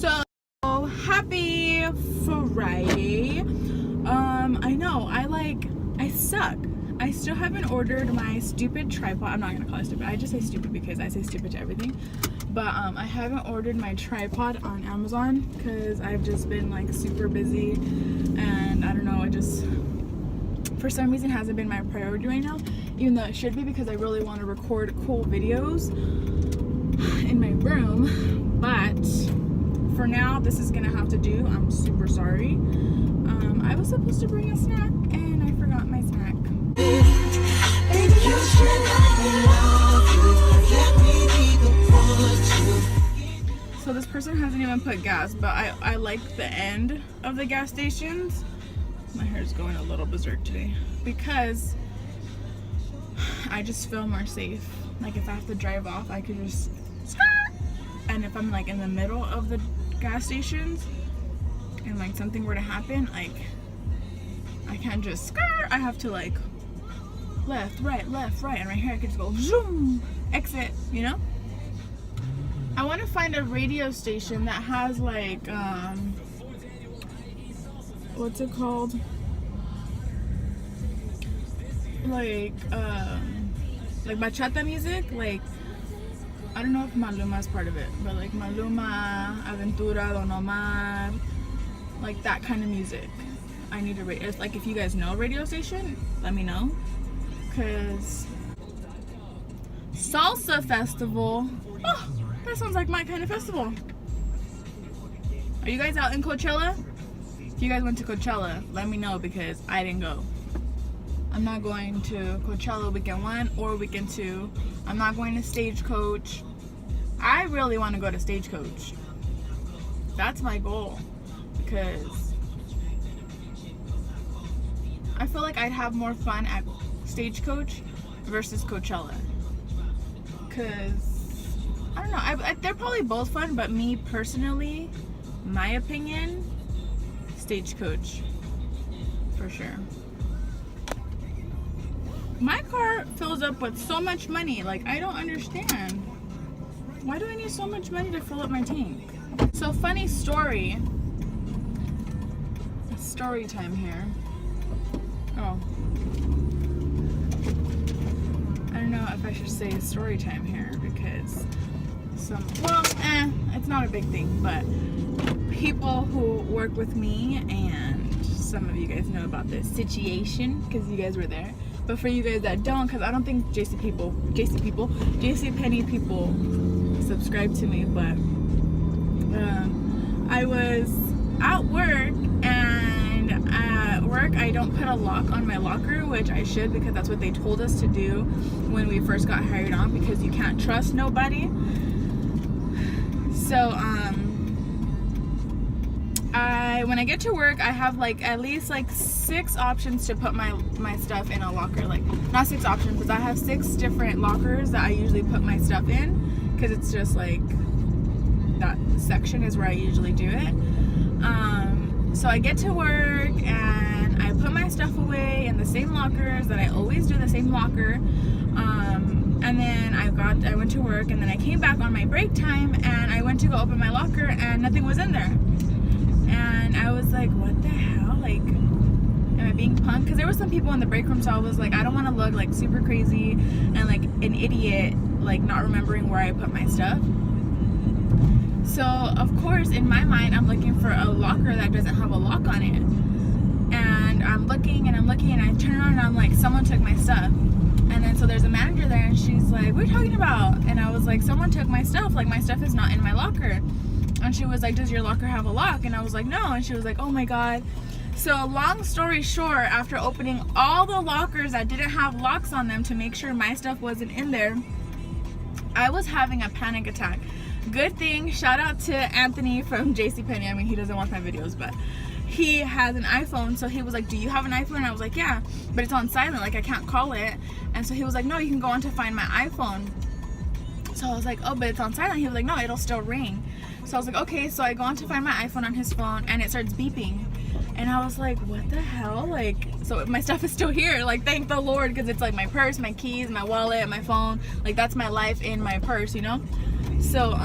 So happy Friday. I know I suck. I still haven't ordered my stupid tripod. I'm not gonna call it stupid. I just say stupid because I say stupid to everything. But I haven't ordered my tripod on Amazon because I've just been like super busy, and I don't know, it just for some reason hasn't been my priority right now, even though it should be, because I really want to record cool videos in my room. But for now, this is gonna have to do. I'm super sorry. I was supposed to bring a snack and I forgot my snack. So this person hasn't even put gas, but I like the end of the gas stations. My hair's going a little berserk today because I just feel more safe. Like if I have to drive off, I could just and if I'm like in the middle of the gas stations and like something were to happen, like I can't just I have to like left, right, and right here I could just go zoom, exit, you know? I want to find a radio station that has like what's it called? Like bachata music, like I don't know if Maluma is part of it, but like Maluma, Aventura, Don Omar, like that kind of music. I need a radio. It's like if you guys know a radio station, let me know. Cause Salsa Festival, oh, that sounds like my kind of festival. Are you guys out in Coachella? If you guys went to Coachella, let me know because I didn't go. I'm not going to Coachella weekend 1 or weekend 2. I'm not going to Stagecoach. I really want to go to Stagecoach. That's my goal because I feel like I'd have more fun at Stagecoach versus Coachella. Because, I don't know, they're probably both fun, but me personally, my opinion, Stagecoach. For sure. My car fills up with so much money. Like, I don't understand. Why do I need so much money to fill up my tank? So, funny story. Story time here. Oh. I don't know if I should say story time here because it's not a big thing, but people who work with me, and some of you guys know about this situation because you guys were there. But for you guys that don't, because I don't think JCPenney people subscribe to me, but I was at work, and at work I don't put a lock on my locker, which I should because that's what they told us to do when we first got hired on, because you can't trust nobody. So when I get to work, I have like at least like 6 options to put my stuff in a locker. Like not 6 options, because I have 6 different lockers that I usually put my stuff in, because it's just like that section is where I usually do it. So I get to work and I put my stuff away in the same lockers that I always do, the same locker. And then I went to work, and then I came back on my break time, and I went to go open my locker, and nothing was in there. And I was like, what the hell? Like, am I being punked? Because there were some people in the break room, so I was like, I don't want to look like super crazy and like an idiot, like not remembering where I put my stuff. So, of course, in my mind, I'm looking for a locker that doesn't have a lock on it. And I'm looking, and I turn around, and I'm like, someone took my stuff. And then, so there's a manager there, and she's like, what are you talking about? And I was like, someone took my stuff. Like, my stuff is not in my locker. And she was like, does your locker have a lock? And I was like, no. And she was like, oh my God. So, long story short, after opening all the lockers that didn't have locks on them to make sure my stuff wasn't in there, I was having a panic attack. Good thing, shout out to Anthony from JCPenney. I mean, he doesn't watch my videos, but he has an iPhone. So he was like, do you have an iPhone? And I was like, yeah, but it's on silent, like I can't call it. And so he was like, no, you can go on to find my iPhone. So I was like, oh, but it's on silent. He was like, no, it'll still ring. So I was like, okay. So I go on to find my iPhone on his phone, and it starts beeping. And I was like, what the hell? Like, so my stuff is still here. Like, thank the Lord, because it's like my purse, my keys, my wallet, my phone. Like, that's my life in my purse, you know? So,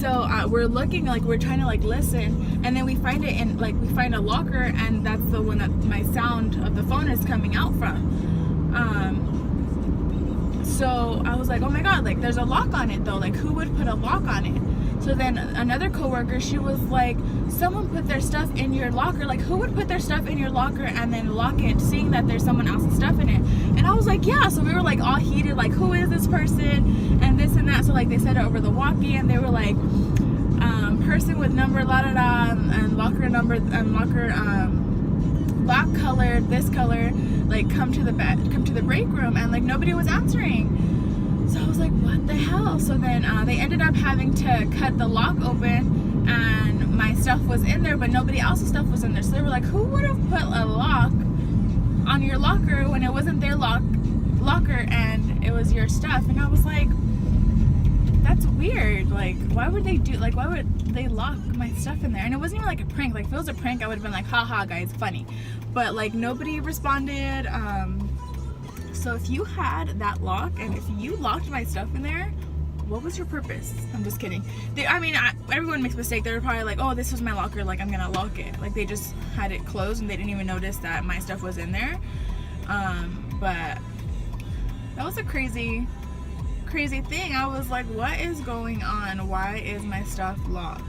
So we're looking, like we're trying to like listen, and then we find it in like we find a locker, and that's the one that my sound of the phone is coming out from. So I was like, oh my god, like there's a lock on it though, like who would put a lock on it? So then another coworker, she was like, someone put their stuff in your locker. Like, who would put their stuff in your locker and then lock it, seeing that there's someone else's stuff in it? And I was like, yeah. So we were like all heated, like, who is this person? And this and that. So like they said it over the walkie, and they were like, person with number la da da, and locker number and locker lock color, this color, like come to the break room, and like nobody was answering. So I was like, what the hell? So then they ended up having to cut the lock open, and my stuff was in there, but nobody else's stuff was in there. So they were like, who would have put a lock on your locker when it wasn't their locker and it was your stuff? And I was like, that's weird. Like, why would they lock my stuff in there? And it wasn't even like a prank. Like, if it was a prank, I would have been like, haha guys, funny. But like nobody responded. So if you had that lock, and if you locked my stuff in there, what was your purpose? I'm just kidding. Everyone makes a mistake. They were probably like, oh, this was my locker, like I'm gonna lock it. Like they just had it closed and they didn't even notice that my stuff was in there. But that was a crazy thing. I was like, what is going on? Why is my stuff locked?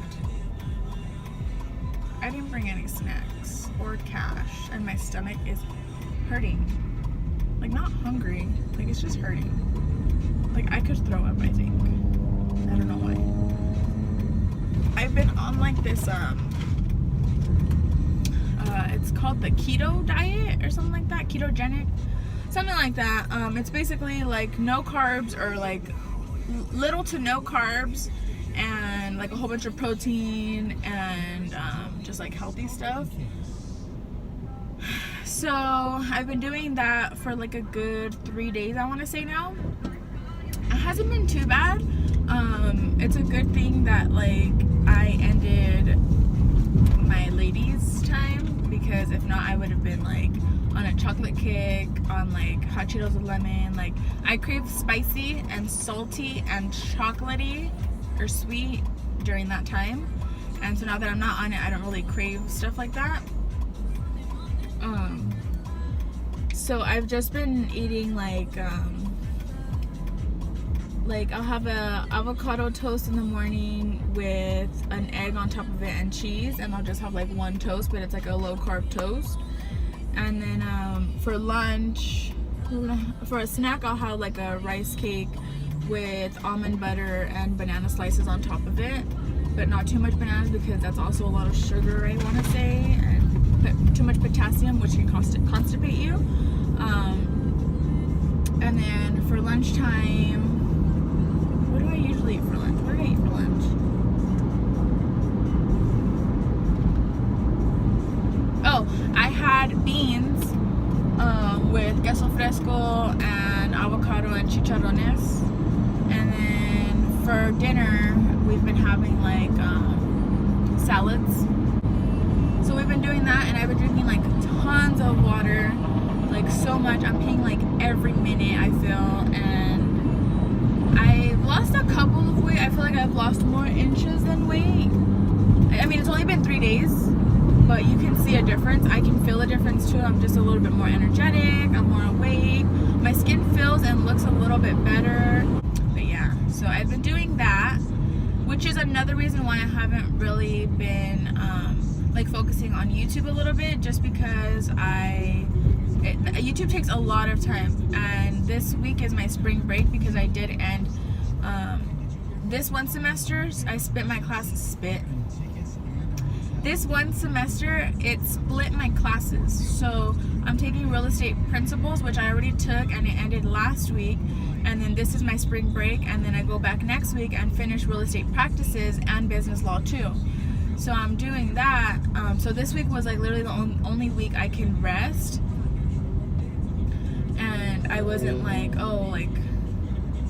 I didn't bring any snacks or cash, and my stomach is hurting. Like, not hungry, like it's just hurting. Like I could throw up, I think. I don't know why. I've been on like this it's called the Keto diet or something like that, ketogenic, something like that. It's basically like no carbs, or like little to no carbs, and like a whole bunch of protein, and just like healthy stuff. So I've been doing that for like a good 3 days, I want to say now. It hasn't been too bad. It's a good thing that like I ended my ladies time, because if not I would have been like on a chocolate kick, on like hot Cheetos with lemon. Like I crave spicy and salty and chocolatey or sweet during that time, and so now that I'm not on it, I don't really crave stuff like that. So I've just been eating like I'll have a avocado toast in the morning with an egg on top of it and cheese, and I'll just have like one toast, but it's like a low carb toast. And then for lunch, for a snack, I'll have like a rice cake with almond butter and banana slices on top of it, but not too much bananas, because that's also a lot of sugar, I want to say, and too much potassium, which can constipate you. And then for lunchtime, what do I usually eat for lunch? What do I eat for lunch? Oh, I had beans with queso fresco and avocado and chicharrones. And then for dinner, we've been having like salads. So we've been doing that, and I've been drinking like tons of water, like so much. I'm peeing like every minute, I feel, and I've lost a couple of weight. I feel like I've lost more inches than weight. I mean, it's only been 3 days, but you can see a difference. I can feel a difference too. I'm just a little bit more energetic. I'm more awake. My skin feels and looks a little bit better. But yeah, so I've been doing that, which is another reason why I haven't really been like focusing on YouTube a little bit, just because YouTube takes a lot of time, and this week is my spring break, because I did end this one semester. I split my classes. This one semester, it split my classes. So I'm taking real estate principles, which I already took, and it ended last week. And then this is my spring break, and then I go back next week and finish real estate practices and business law too. So I'm doing that. So this week was like literally the only week I can rest. And I wasn't like, oh, like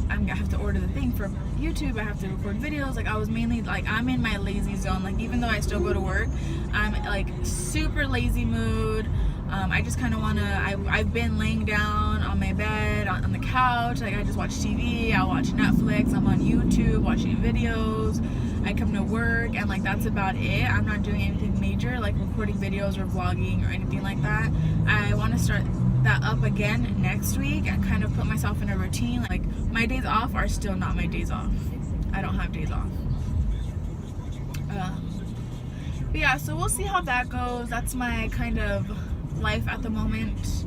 I have to order the thing for YouTube, I have to record videos. Like I was mainly like, I'm in my lazy zone. Like even though I still go to work, I'm like super lazy mood. I just kind of want to, I've been laying down on my bed, on the couch. Like I just watch TV, I'll watch Netflix, I'm on YouTube watching videos. I come to work, and like that's about it. I'm not doing anything major like recording videos or vlogging or anything like that. I want to start that up again next week and kind of put myself in a routine. Like my days off are still not my days off. I don't have days off. But yeah, so we'll see how that goes. That's my kind of life at the moment.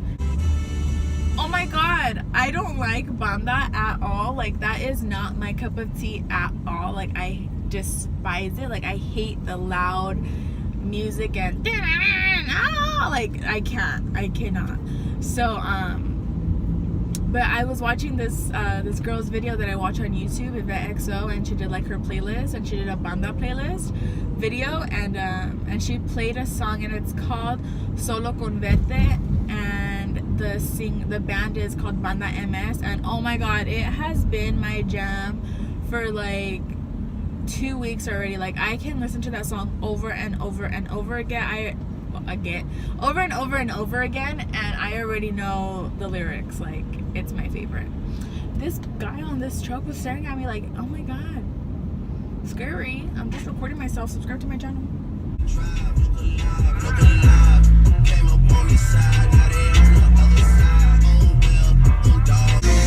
Oh my god, I don't like banda at all. Like that is not my cup of tea at all. Like I despise it. Like I hate the loud music and like I cannot. So but I was watching this this girl's video that I watch on YouTube, Yvette XO, and she did like her playlist, and she did a banda playlist video, and she played a song, and it's called Solo con Vete, and the band is called Banda MS, and oh my god, it has been my jam for like 2 weeks already. Like I can listen to that song over and over and over again. Over and over and over again, and I already know the lyrics. Like it's my favorite. This guy on this truck was staring at me like, oh my god, scary. I'm just recording myself. Subscribe to my channel.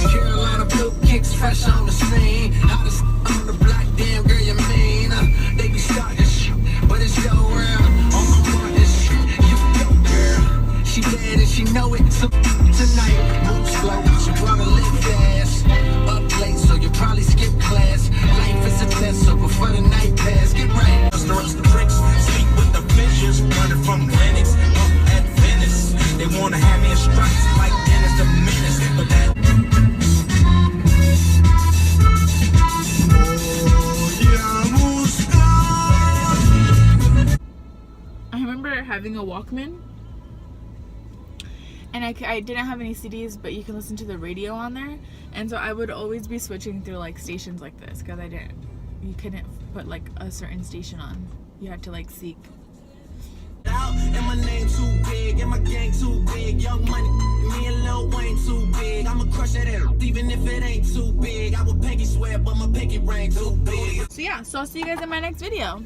Carolina blue kicks fresh on the scene. Hottest on the block, damn girl, you mean? They be starting shit, but it's your world. On my part, this shit, you go, girl. She bad and she know it. So tonight, move slow, she wanna live fast. Up late, so you probably skip class. Life is a test, so before the night pass, get right. The rest of the bricks, sleep with the fishes, running from Lennox up at Venice. They wanna have me in stripes like Dennis the Menace, but that. I remember having a Walkman, and I didn't have any CDs, but you can listen to the radio on there, and so I would always be switching through like stations like this, because you couldn't put like a certain station on. You had to like seek. And my name too big, and my gang too big. Young money, me and Lil Wayne too big. I'ma crush that air, even if it ain't too big. I will pinky swear, but my pinky ring too big. So yeah, so I'll see you guys in my next video.